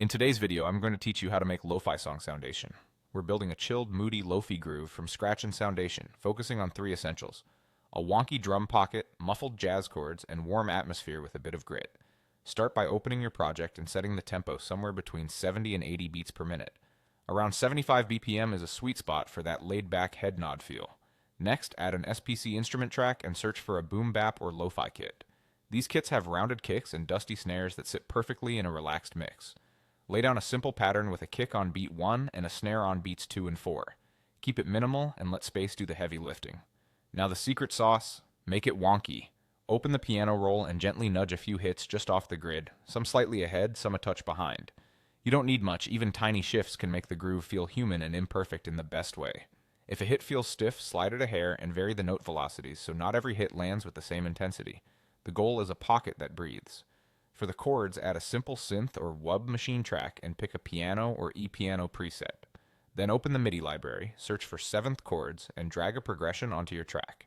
In today's video, I'm going to teach you how to make Lo-Fi Song Soundation. We're building a chilled, moody Lofi groove from scratch in Soundation, focusing on three essentials: a wonky drum pocket, muffled jazz chords, and warm atmosphere with a bit of grit. Start by opening your project and setting the tempo somewhere between 70 and 80 beats per minute. Around 75 BPM is a sweet spot for that laid-back head nod feel. Next, add an SPC instrument track and search for a boom bap or lo-fi kit. These kits have rounded kicks and dusty snares that sit perfectly in a relaxed mix. Lay down a simple pattern with a kick on beat 1 and a snare on beats 2 and 4. Keep it minimal and let space do the heavy lifting. Now the secret sauce: make it wonky. Open the piano roll and gently nudge a few hits just off the grid, some slightly ahead, some a touch behind. You don't need much, even tiny shifts can make the groove feel human and imperfect in the best way. If a hit feels stiff, slide it a hair and vary the note velocities so not every hit lands with the same intensity. The goal is a pocket that breathes. For the chords, add a simple synth or wub machine track and pick a piano or e-piano preset. Then open the MIDI library, search for 7th chords, and drag a progression onto your track.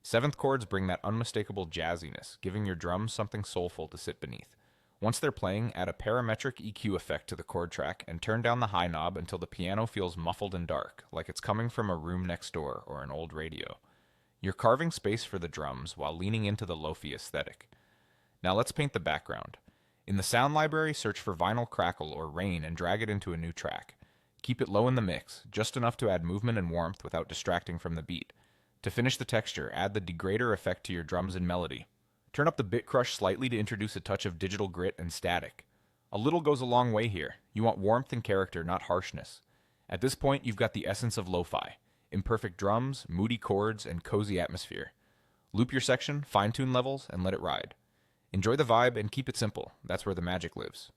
7th chords bring that unmistakable jazziness, giving your drums something soulful to sit beneath. Once they're playing, add a parametric EQ effect to the chord track and turn down the high knob until the piano feels muffled and dark, like it's coming from a room next door or an old radio. You're carving space for the drums while leaning into the Lofi aesthetic. Now let's paint the background. In the sound library, search for vinyl crackle or rain and drag it into a new track. Keep it low in the mix, just enough to add movement and warmth without distracting from the beat. To finish the texture, add the degrader effect to your drums and melody. Turn up the bit crush slightly to introduce a touch of digital grit and static. A little goes a long way here. You want warmth and character, not harshness. At this point, you've got the essence of lo-fi: imperfect drums, moody chords, and cozy atmosphere. Loop your section, fine-tune levels, and let it ride. Enjoy the vibe and keep it simple. That's where the magic lives.